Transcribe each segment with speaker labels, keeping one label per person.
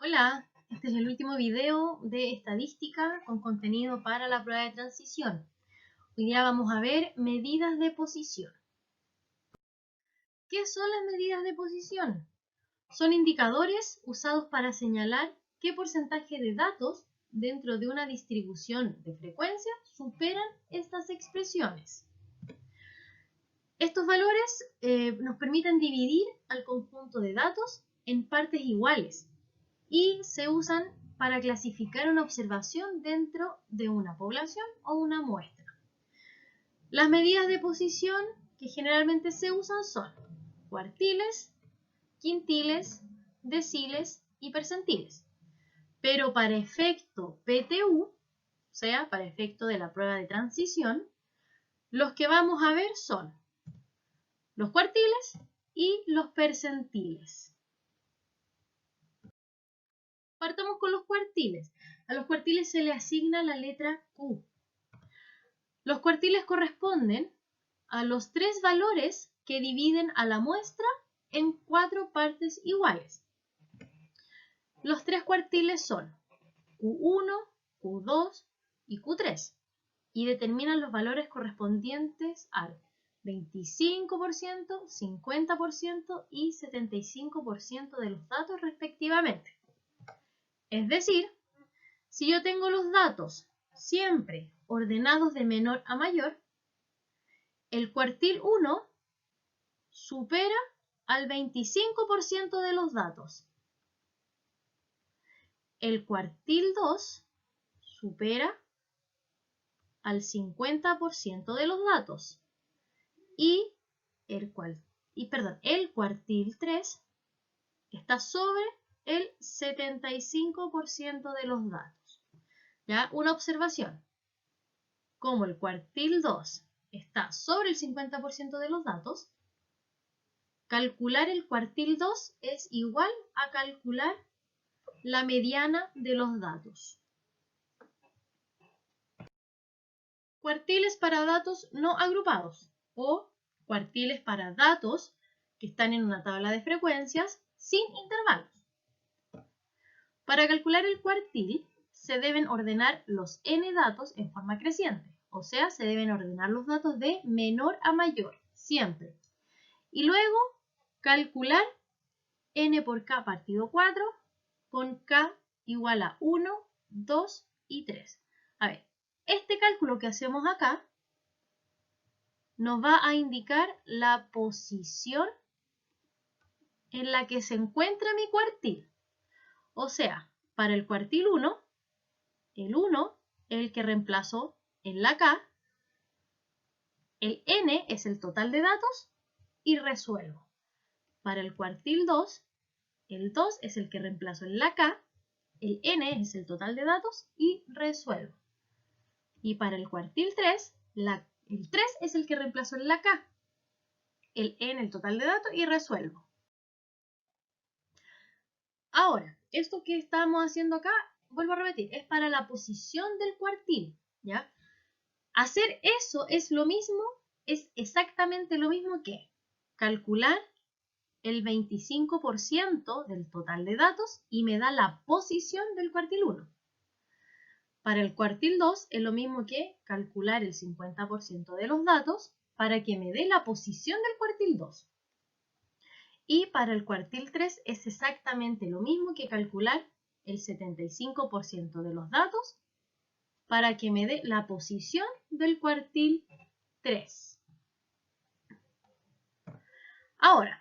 Speaker 1: Hola, este es el último video de estadística con contenido para la prueba de transición. Hoy día vamos a ver medidas de posición. ¿Qué son las medidas de posición? Son indicadores usados para señalar qué porcentaje de datos dentro de una distribución de frecuencia superan estas expresiones. Estos valores nos permiten dividir al conjunto de datos en partes iguales y se usan para clasificar una observación dentro de una población o una muestra. Las medidas de posición que generalmente se usan son cuartiles, quintiles, deciles y percentiles. Pero para efecto PTU, o sea, para efecto de la prueba de transición, los que vamos a ver son los cuartiles y los percentiles. Partamos con los cuartiles. A los cuartiles se le asigna la letra Q. Los cuartiles corresponden a los tres valores que dividen a la muestra en 4 partes iguales. Los tres cuartiles son Q1, Q2 y Q3 y determinan los valores correspondientes al 25%, 50% y 75% de los datos respectivamente. Es decir, si yo tengo los datos siempre ordenados de menor a mayor, el cuartil 1 supera al 25% de los datos. El cuartil 2 supera al 50% de los datos. Y el cuartil 3 está sobre el 75% de los datos. ¿Ya? Una observación. Como el cuartil 2 está sobre el 50% de los datos, calcular el cuartil 2 es igual a calcular la mediana de los datos. Cuartiles para datos no agrupados o cuartiles para datos que están en una tabla de frecuencias sin intervalos. Para calcular el cuartil se deben ordenar los n datos en forma creciente, o sea, se deben ordenar los datos de menor a mayor, siempre. Y luego calcular n por k partido 4 con k igual a 1, 2 y 3. A ver, este cálculo que hacemos acá nos va a indicar la posición en la que se encuentra mi cuartil. O sea, para el cuartil 1, el 1 es el que reemplazó en la k, el n es el total de datos y resuelvo. Para el cuartil 2, el 2 es el que reemplazo en la k, el n es el total de datos y resuelvo. Y para el cuartil 3, el 3 es el que reemplazo en la k, el n el total de datos y resuelvo. Ahora, esto que estamos haciendo acá, vuelvo a repetir, es para la posición del cuartil, ¿ya? Hacer eso es lo mismo, es exactamente lo mismo que calcular el 25% del total de datos y me da la posición del cuartil 1. Para el cuartil 2 es lo mismo que calcular el 50% de los datos para que me dé la posición del cuartil 2. Y para el cuartil 3 es exactamente lo mismo que calcular el 75% de los datos para que me dé la posición del cuartil 3. Ahora,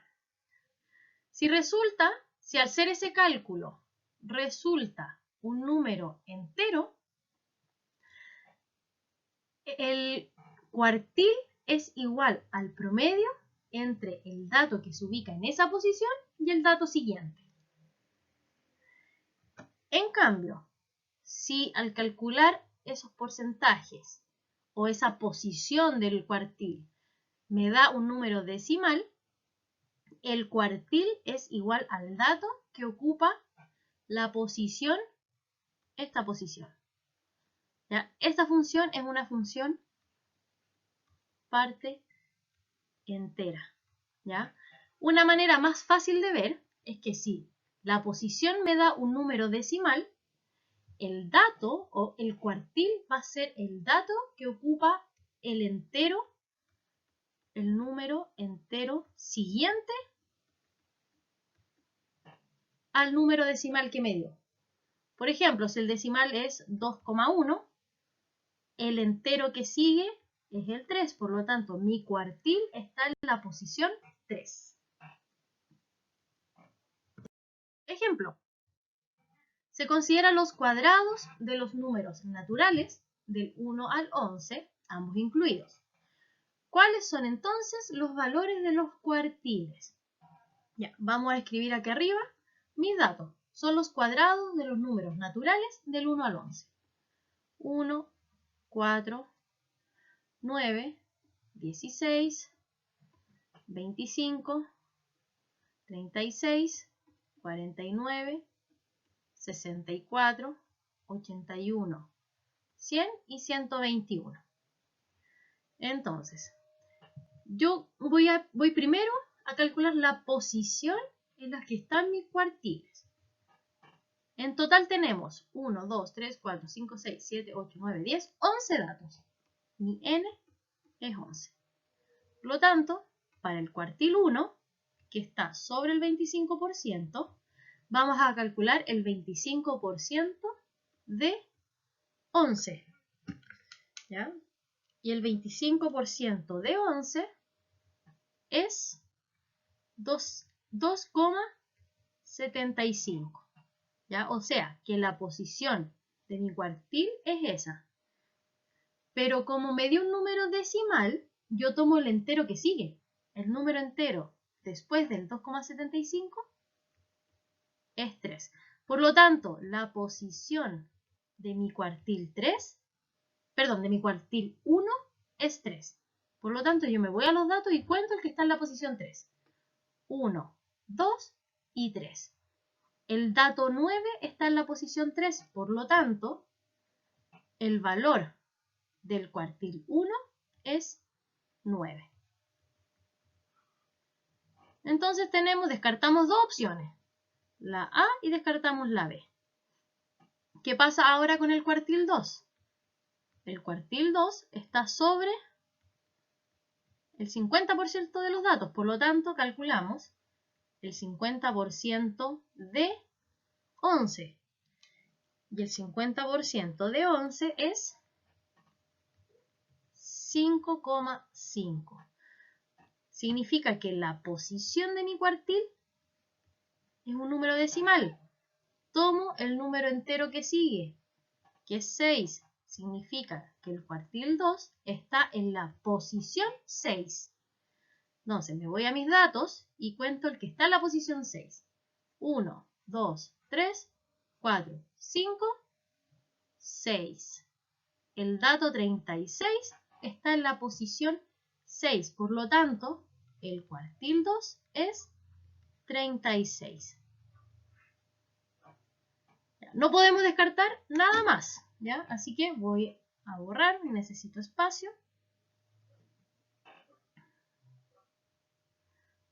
Speaker 1: si al hacer ese cálculo resulta un número entero, el cuartil es igual al promedio entre el dato que se ubica en esa posición y el dato siguiente. En cambio, si al calcular esos porcentajes o esa posición del cuartil me da un número decimal, el cuartil es igual al dato que ocupa la posición, esta posición. ¿Ya? Esta función es una función parte entera. ¿Ya? Una manera más fácil de ver es que si la posición me da un número decimal, el dato o el cuartil va a ser el dato que ocupa el entero, el número entero siguiente al número decimal que me dio. Por ejemplo, si el decimal es 2,1, el entero que sigue es el 3, por lo tanto mi cuartil está en la posición 3. Ejemplo. Se consideran los cuadrados de los números naturales del 1 al 11, ambos incluidos. ¿Cuáles son entonces los valores de los cuartiles? Ya, vamos a escribir aquí arriba mis datos. Son los cuadrados de los números naturales del 1 al 11. 1, 4, 9, 16, 25, 36, 49, 64, 81, 100 y 121. Entonces, yo voy primero a calcular la posición en la que están mis cuartiles. En total tenemos 1, 2, 3, 4, 5, 6, 7, 8, 9, 10, 11 datos. Mi n es 11. Por lo tanto, para el cuartil 1, que está sobre el 25%, vamos a calcular el 25% de 11. ¿Ya? Y el 25% de 11 es 2,75. ¿Ya? O sea, que la posición de mi cuartil es esa. Pero como me dio un número decimal, yo tomo el entero que sigue. El número entero después del 2,75 es 3. Por lo tanto, la posición de mi cuartil 3, perdón, de mi cuartil 1 es 3. Por lo tanto, yo me voy a los datos y cuento el que está en la posición 3. 1, 2 y 3. El dato 9 está en la posición 3. Por lo tanto, el valor del cuartil 1 es 9. Entonces descartamos dos opciones, la A y descartamos la B. ¿Qué pasa ahora con el cuartil 2? El cuartil 2 está sobre el 50% de los datos, por lo tanto calculamos el 50% de 11. Y el 50% de 11 es 5,5. Significa que la posición de mi cuartil es un número decimal. Tomo el número entero que sigue, que es 6. Significa que el cuartil 2 está en la posición 6. Entonces me voy a mis datos y cuento el que está en la posición 6. 1, 2, 3, 4, 5, 6. El dato 36 está en la posición 6. Por lo tanto, el cuartil 2 es 36. No podemos descartar nada más, ¿ya? Así que voy a borrar, necesito espacio.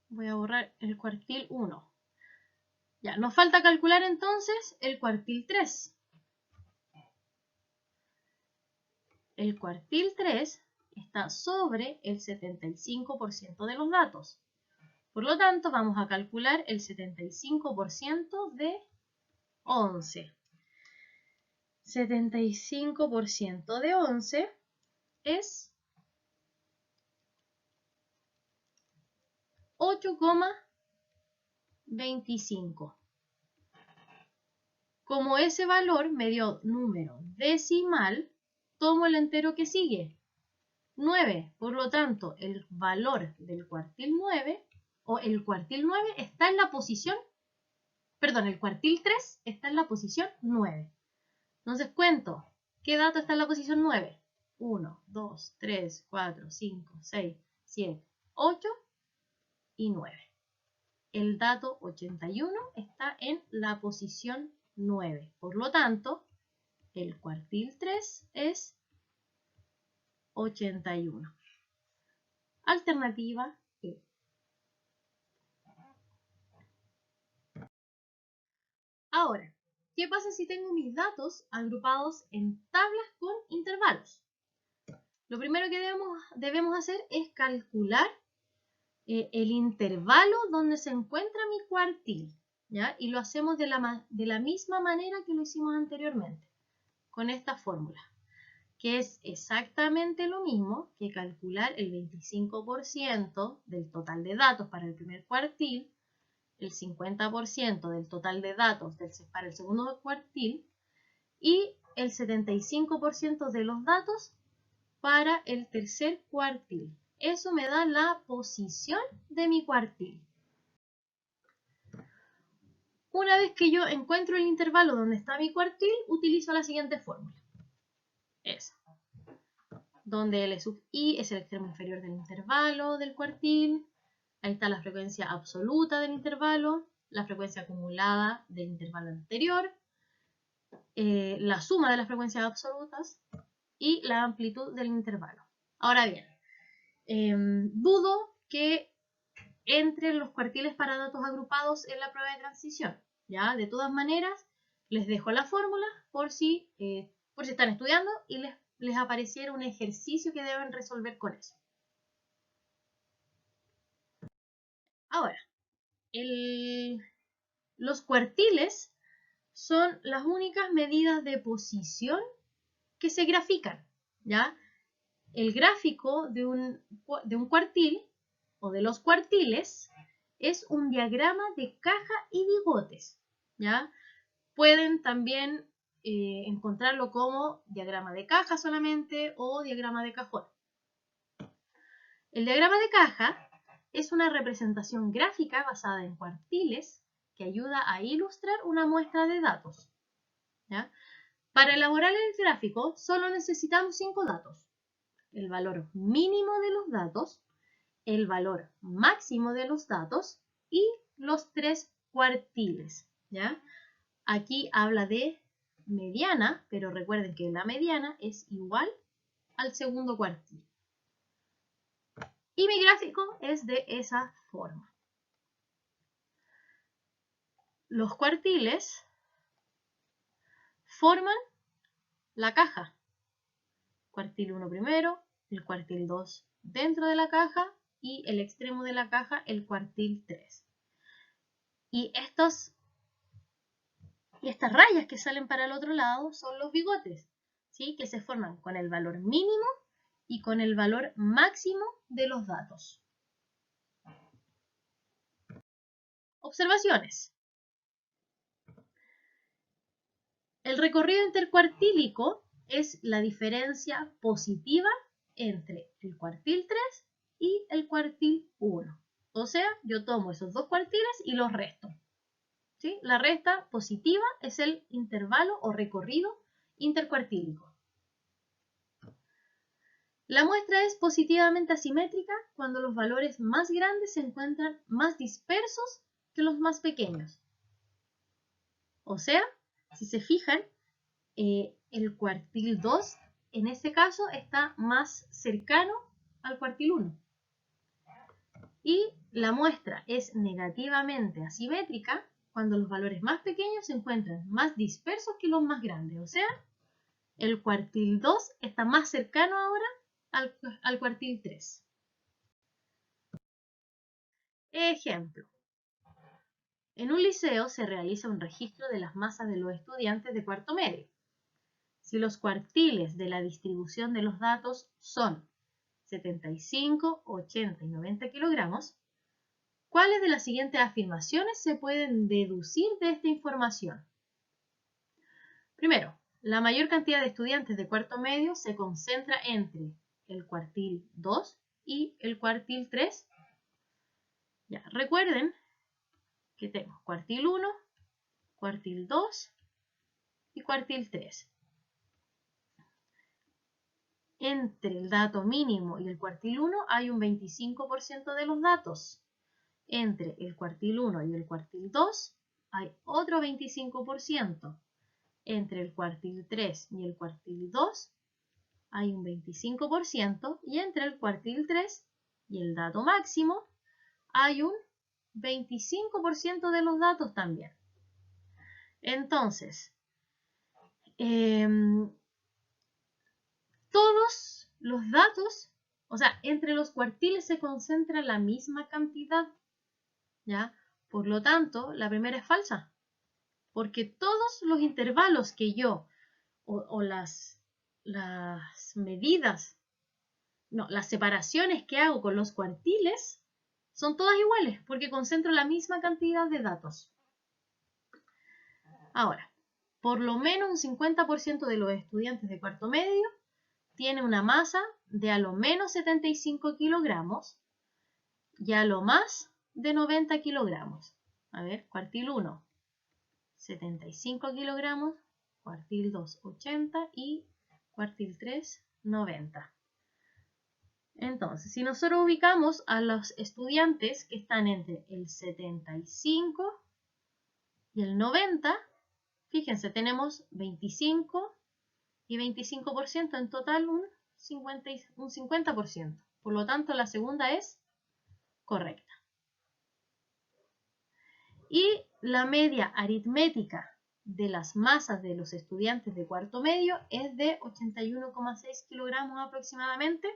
Speaker 1: Voy a borrar el cuartil 1. Ya, nos falta calcular entonces el cuartil 3. El cuartil 3 está sobre el 75% de los datos. Por lo tanto, vamos a calcular el 75% de 11. 75% de 11 es 8,25. Como ese valor me dio número decimal, tomo el entero que sigue, 9. Por lo tanto, el valor del cuartil 9, o el cuartil 9 está en la posición, perdón, el cuartil 3 está en la posición 9. Entonces cuento, ¿qué dato está en la posición 9? 1, 2, 3, 4, 5, 6, 7, 8 y 9. El dato 81 está en la posición 9. Por lo tanto, el cuartil 3 es 81. Alternativa E. Ahora, ¿qué pasa si tengo mis datos agrupados en tablas con intervalos? Lo primero que debemos hacer es calcular el intervalo donde se encuentra mi cuartil, ¿ya? Y lo hacemos de la misma manera que lo hicimos anteriormente, con esta fórmula, que es exactamente lo mismo que calcular el 25% del total de datos para el primer cuartil, el 50% del total de datos para el segundo cuartil y el 75% de los datos para el tercer cuartil. Eso me da la posición de mi cuartil. Una vez que yo encuentro el intervalo donde está mi cuartil, utilizo la siguiente fórmula. Esa. Donde L sub I es el extremo inferior del intervalo del cuartil. Ahí está la frecuencia absoluta del intervalo, la frecuencia acumulada del intervalo anterior, la suma de las frecuencias absolutas y la amplitud del intervalo. Ahora bien, dudo que entren los cuartiles para datos agrupados en la prueba de transición. ¿Ya? De todas maneras, les dejo la fórmula por si están estudiando y les apareciera un ejercicio que deben resolver con eso. Ahora, los cuartiles son las únicas medidas de posición que se grafican, ¿ya? El gráfico de un cuartil o de los cuartiles es un diagrama de caja y bigotes, ¿ya? Pueden también encontrarlo como diagrama de caja solamente o diagrama de cajón. El diagrama de caja es una representación gráfica basada en cuartiles que ayuda a ilustrar una muestra de datos, ¿ya? Para elaborar el gráfico solo necesitamos 5 datos: el valor mínimo de los datos, el valor máximo de los datos y los 3 cuartiles, ¿ya? Aquí habla de mediana, pero recuerden que la mediana es igual al segundo cuartil. Y mi gráfico es de esa forma. Los cuartiles forman la caja. Cuartil 1 primero, el cuartil 2 dentro de la caja y el extremo de la caja, el cuartil 3. Y estas rayas que salen para el otro lado son los bigotes, ¿sí? Que se forman con el valor mínimo y con el valor máximo de los datos. Observaciones. El recorrido intercuartílico es la diferencia positiva entre el cuartil 3 y el cuartil 1. O sea, yo tomo esos dos cuartiles y los resto, ¿sí? La resta positiva es el intervalo o recorrido intercuartílico. La muestra es positivamente asimétrica cuando los valores más grandes se encuentran más dispersos que los más pequeños. O sea, si se fijan, el cuartil 2 en este caso está más cercano al cuartil 1. Y la muestra es negativamente asimétrica cuando los valores más pequeños se encuentran más dispersos que los más grandes. O sea, el cuartil 2 está más cercano ahora al cuartil 3. Ejemplo. En un liceo se realiza un registro de las masas de los estudiantes de cuarto medio. Si los cuartiles de la distribución de los datos son 75, 80 y 90 kilogramos, ¿cuáles de las siguientes afirmaciones se pueden deducir de esta información? Primero, la mayor cantidad de estudiantes de cuarto medio se concentra entre el cuartil 2 y el cuartil 3. Ya, recuerden que tenemos cuartil 1, cuartil 2 y cuartil 3. Entre el dato mínimo y el cuartil 1 hay un 25% de los datos. Entre el cuartil 1 y el cuartil 2 hay otro 25%. Entre el cuartil 3 y el cuartil 2 hay un 25%. Y entre el cuartil 3 y el dato máximo hay un 25% de los datos también. Entonces, todos los datos, o sea, entre los cuartiles se concentra la misma cantidad, ¿ya? Por lo tanto, la primera es falsa, porque todos los intervalos que yo, o las medidas, no, las separaciones que hago con los cuartiles, son todas iguales, porque concentro la misma cantidad de datos. Ahora, por lo menos un 50% de los estudiantes de cuarto medio tiene una masa de a lo menos 75 kilogramos y a lo más de 90 kilogramos. A ver, cuartil 1, 75 kilogramos, cuartil 2, 80 y cuartil 3, 90. Entonces, si nosotros ubicamos a los estudiantes que están entre el 75 y el 90, fíjense, tenemos 25 y 25%, en total un 50%. Por lo tanto, la segunda es correcta. Y la media aritmética de las masas de los estudiantes de cuarto medio es de 81,6 kilogramos aproximadamente.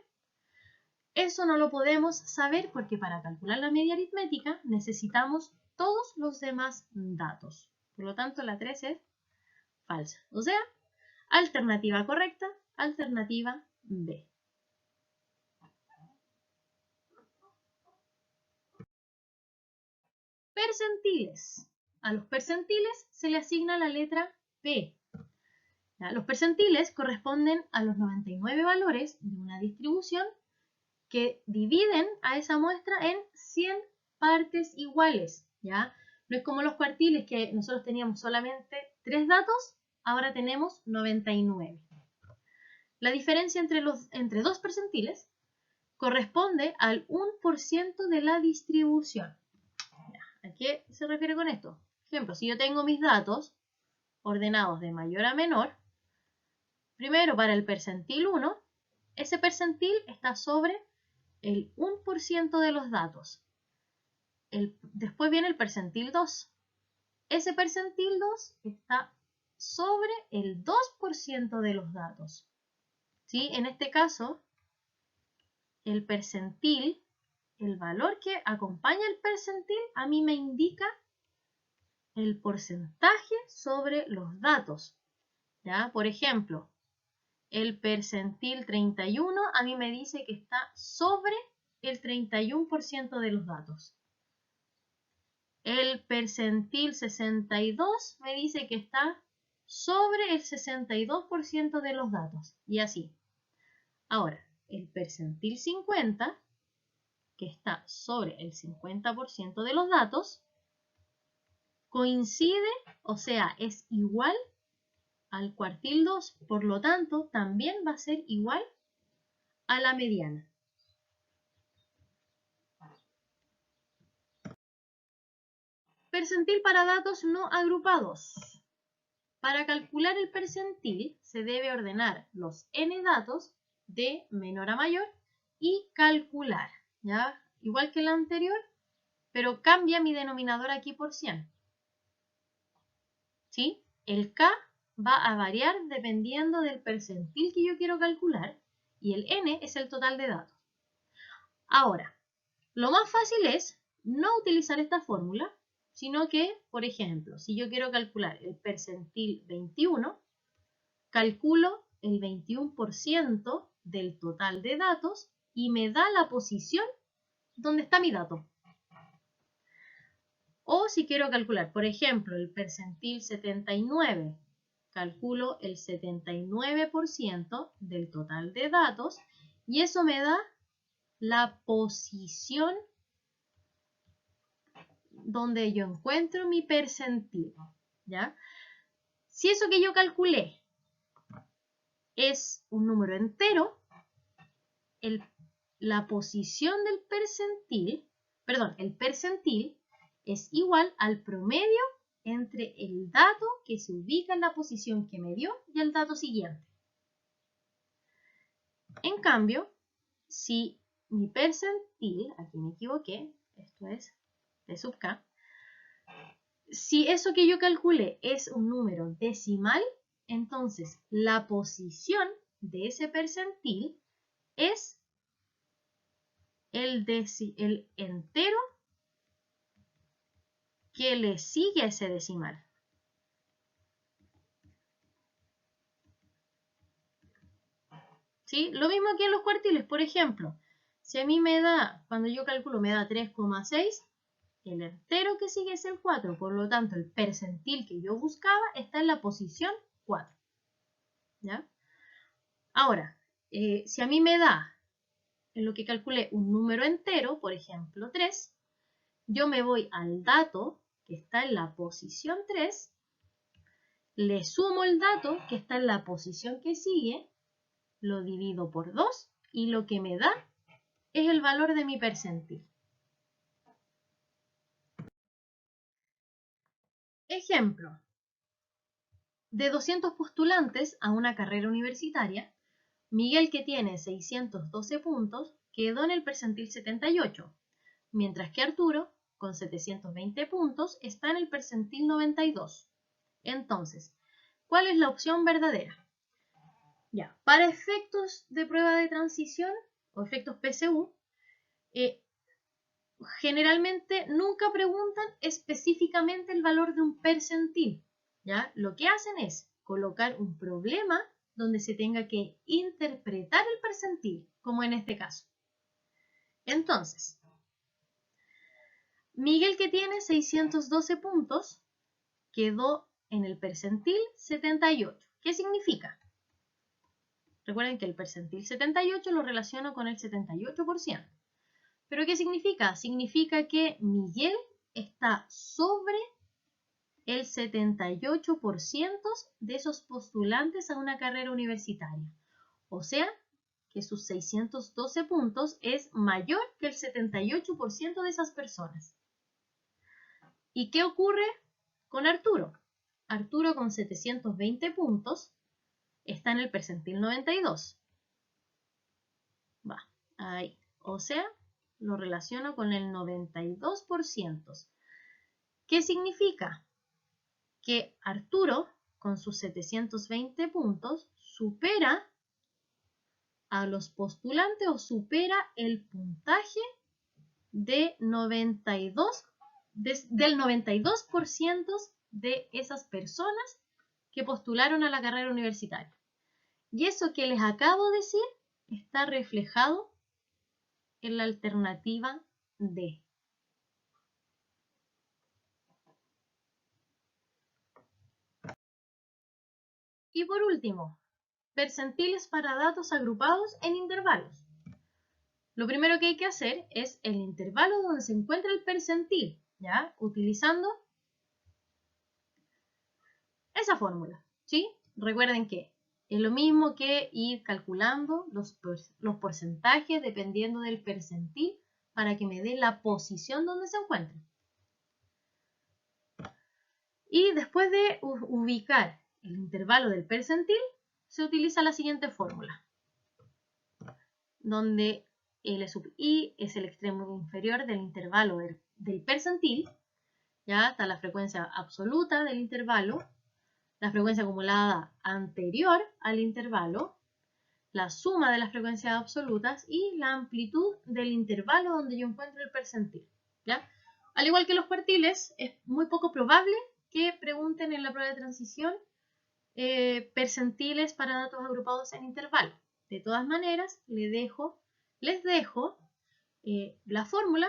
Speaker 1: Eso no lo podemos saber porque para calcular la media aritmética necesitamos todos los demás datos. Por lo tanto, la 3 es falsa. O sea, alternativa correcta, alternativa B. Percentiles. A los percentiles se le asigna la letra P. ¿Ya? Los percentiles corresponden a los 99 valores de una distribución que dividen a esa muestra en 100 partes iguales, ¿ya? No es como los cuartiles que nosotros teníamos solamente 3 datos, ahora tenemos 99. La diferencia entre dos percentiles corresponde al 1% de la distribución. ¿A qué se refiere con esto? Por ejemplo, si yo tengo mis datos ordenados de mayor a menor, primero para el percentil 1, ese percentil está sobre el 1% de los datos. Después viene el percentil 2. Ese percentil 2 está sobre el 2% de los datos. ¿Sí? En este caso, el percentil, el valor que acompaña el percentil, a mí me indica el porcentaje sobre los datos. ¿Ya? Por ejemplo, el percentil 31 a mí me dice que está sobre el 31% de los datos. El percentil 62 me dice que está sobre el 62% de los datos. Y así. Ahora, el percentil 50, que está sobre el 50% de los datos, coincide, o sea, es igual al cuartil 2. Por lo tanto, también va a ser igual a la mediana. Percentil para datos no agrupados. Para calcular el percentil se debe ordenar los n datos de menor a mayor y calcular, ¿ya? Igual que el anterior, pero cambia mi denominador aquí por 100. ¿Sí? El k va a variar dependiendo del percentil que yo quiero calcular y el n es el total de datos. Ahora, lo más fácil es no utilizar esta fórmula, sino que, por ejemplo, si yo quiero calcular el percentil 21, calculo el 21% del total de datos y me da la posición donde está mi dato. O si quiero calcular, por ejemplo, el percentil 79, calculo el 79% del total de datos y eso me da la posición donde yo encuentro mi percentil, ¿ya? Si eso que yo calculé es un número entero, la posición del percentil, perdón, el percentil es igual al promedio entre el dato que se ubica en la posición que me dio y el dato siguiente. En cambio, si mi percentil, aquí me equivoqué, esto es P sub k, Si eso que yo calculé es un número decimal, entonces la posición de ese percentil es el entero que le sigue a ese decimal. ¿Sí? Lo mismo que en los cuartiles, por ejemplo. Si a mí me da, cuando yo calculo, me da 3,6, el entero que sigue es el 4. Por lo tanto, el percentil que yo buscaba está en la posición 4. ¿Ya? Ahora, si a mí me da, en lo que calculé, un número entero, por ejemplo 3, yo me voy al dato que está en la posición 3, le sumo el dato que está en la posición que sigue, lo divido por 2 y lo que me da es el valor de mi percentil. Ejemplo, de 200 postulantes a una carrera universitaria, Miguel, que tiene 612 puntos, quedó en el percentil 78, mientras que Arturo, con 720 puntos, está en el percentil 92. Entonces, ¿cuál es la opción verdadera? Ya, para efectos de prueba de transición o efectos PSU, generalmente nunca preguntan específicamente el valor de un percentil. ¿Ya? Lo que hacen es colocar un problema donde se tenga que interpretar el percentil, como en este caso. Entonces, Miguel, que tiene 612 puntos, quedó en el percentil 78. ¿Qué significa? Recuerden que el percentil 78 lo relaciono con el 78%. ¿Pero qué significa? Significa que Miguel está sobre el 78% de esos postulantes a una carrera universitaria. O sea, que sus 612 puntos es mayor que el 78% de esas personas. ¿Y qué ocurre con Arturo? Arturo, con 720 puntos, está en el percentil 92. Va, ahí. O sea, lo relaciono con el 92%. ¿Qué significa? Que Arturo, con sus 720 puntos, supera a los postulantes o supera el puntaje de del 92% de esas personas que postularon a la carrera universitaria. Y eso que les acabo de decir está reflejado en la alternativa D. Y por último, percentiles para datos agrupados en intervalos. Lo primero que hay que hacer es el intervalo donde se encuentra el percentil, ¿ya? Utilizando esa fórmula, ¿sí? Recuerden que es lo mismo que ir calculando los porcentajes dependiendo del percentil para que me dé la posición donde se encuentre. Y después de ubicar el intervalo del percentil, se utiliza la siguiente fórmula, donde L sub I es el extremo inferior del intervalo del percentil, ya está la frecuencia absoluta del intervalo, la frecuencia acumulada anterior al intervalo, la suma de las frecuencias absolutas y la amplitud del intervalo donde yo encuentro el percentil, ¿ya? Al igual que los cuartiles, es muy poco probable que pregunten en la prueba de transición percentiles para datos agrupados en intervalo. De todas maneras, les dejo la fórmula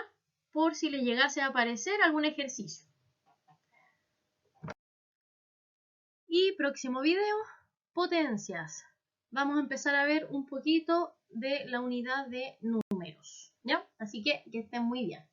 Speaker 1: por si le llegase a aparecer algún ejercicio. Y próximo video, potencias. Vamos a empezar a ver un poquito de la unidad de números, ¿ya? Así que estén muy bien.